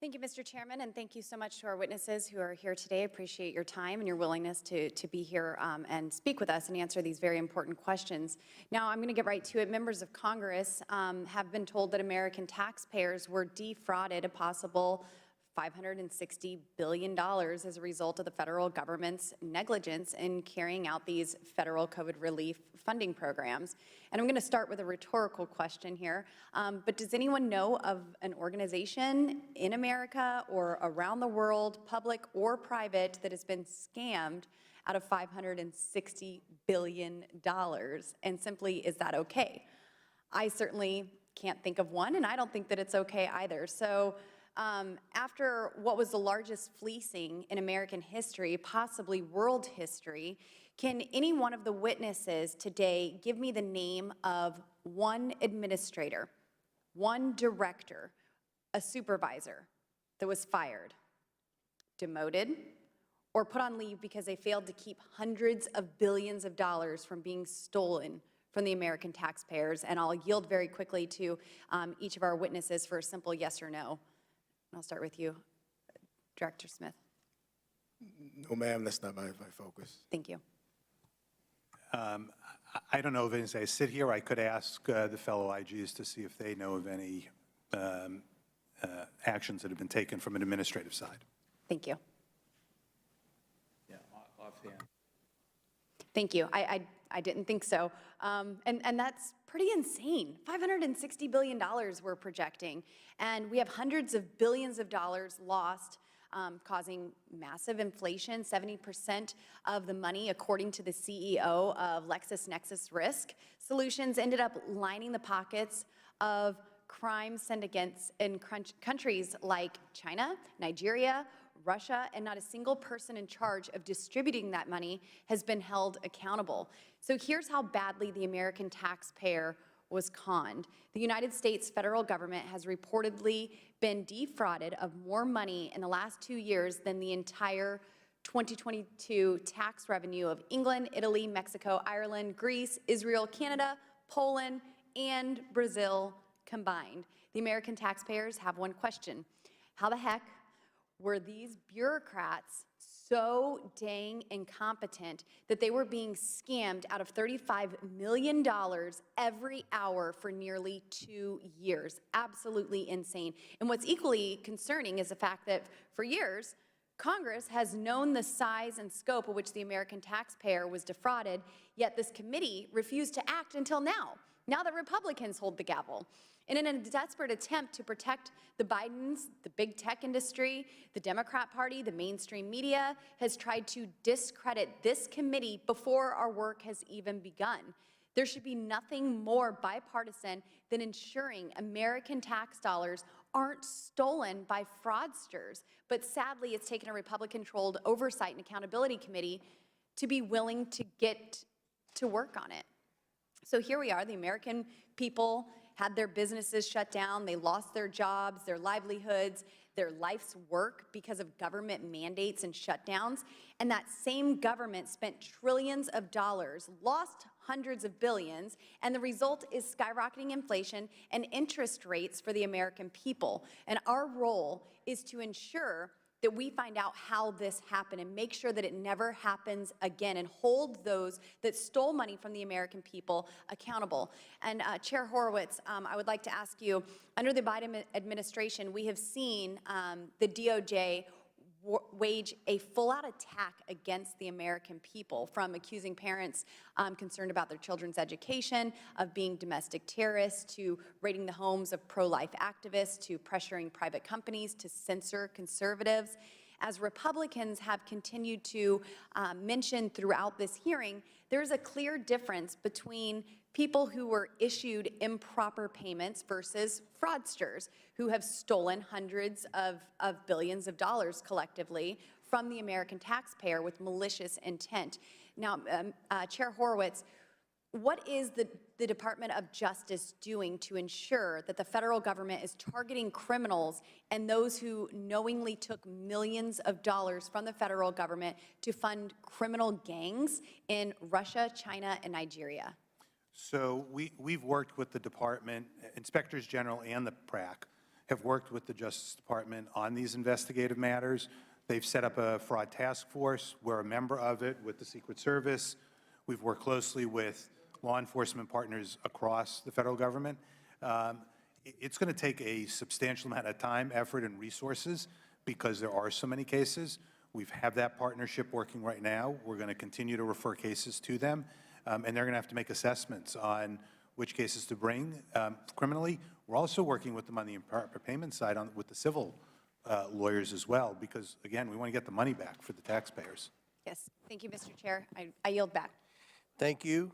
Thank you, Mr. Chairman, and thank you so much to our witnesses who are here today. I appreciate your time and your willingness to be here and speak with us and answer these very important questions. Now, I'm going to get right to it. Members of Congress have been told that American taxpayers were defrauded a possible $560 billion as a result of the federal government's negligence in carrying out these federal COVID relief funding programs. And I'm going to start with a rhetorical question here, but does anyone know of an organization in America or around the world, public or private, that has been scammed out of $560 billion? And simply, is that okay? I certainly can't think of one, and I don't think that it's okay either. So after what was the largest fleecing in American history, possibly world history, can any one of the witnesses today give me the name of one administrator, one director, a supervisor that was fired, demoted, or put on leave because they failed to keep hundreds of billions of dollars from being stolen from the American taxpayers? And I'll yield very quickly to each of our witnesses for a simple yes or no. I'll start with you, Director Smith. No, ma'am, that's not my focus. Thank you. I don't know of any. As I sit here, I could ask the fellow IGs to see if they know of any actions that have been taken from an administrative side. Thank you. Yeah, offhand. Thank you. I didn't think so. And that's pretty insane. $560 billion we're projecting. And we have hundreds of billions of dollars lost, causing massive inflation. 70% of the money, according to the CEO of LexisNexis Risk Solutions, ended up lining the pockets of crime sent against in countries like China, Nigeria, Russia, and not a single person in charge of distributing that money has been held accountable. So here's how badly the American taxpayer was conned. The United States federal government has reportedly been defrauded of more money in the last 2 years than the entire 2022 tax revenue of England, Italy, Mexico, Ireland, Greece, Israel, Canada, Poland, and Brazil combined. The American taxpayers have one question: how the heck were these bureaucrats so dang incompetent that they were being scammed out of $35 million every hour for nearly 2 years? Absolutely insane. And what's equally concerning is the fact that for years, Congress has known the size and scope of which the American taxpayer was defrauded, yet this committee refused to act until now that Republicans hold the gavel. And in a desperate attempt to protect the Bidens, the big tech industry, the Democrat Party, the mainstream media has tried to discredit this committee before our work has even begun. There should be nothing more bipartisan than ensuring American tax dollars aren't stolen by fraudsters. But sadly, it's taken a Republican-controlled Oversight and Accountability Committee to be willing to get to work on it. So here we are, the American people had their businesses shut down, they lost their jobs, their livelihoods, their life's work because of government mandates and shutdowns. And that same government spent trillions of dollars, lost hundreds of billions, and the result is skyrocketing inflation and interest rates for the American people. And our role is to ensure that we find out how this happened and make sure that it never happens again and hold those that stole money from the American people accountable. And Chair Horowitz, I would like to ask you, under the Biden administration, we have seen the DOJ wage a full-out attack against the American people, from accusing parents concerned about their children's education of being domestic terrorists, to raiding the homes of pro-life activists, to pressuring private companies to censor conservatives. As Republicans have continued to mention throughout this hearing, there's a clear difference between people who were issued improper payments versus fraudsters who have stolen hundreds of billions of dollars collectively from the American taxpayer with malicious intent. Now, Chair Horowitz, what is the Department of Justice doing to ensure that the federal government is targeting criminals and those who knowingly took millions of dollars from the federal government to fund criminal gangs in Russia, China, and Nigeria? So we've worked with the department, inspectors general and the PRAC, have worked with the Justice Department on these investigative matters. They've set up a fraud task force. We're a member of it with the Secret Service. We've worked closely with law enforcement partners across the federal government. It's going to take a substantial amount of time, effort, and resources because there are so many cases. We have that partnership working right now. We're going to continue to refer cases to them, and they're going to have to make assessments on which cases to bring criminally. We're also working with them on the improper payment side with the civil lawyers as well, because, again, we want to get the money back for the taxpayers. Yes, thank you, Mr. Chair. I yield back. Thank you.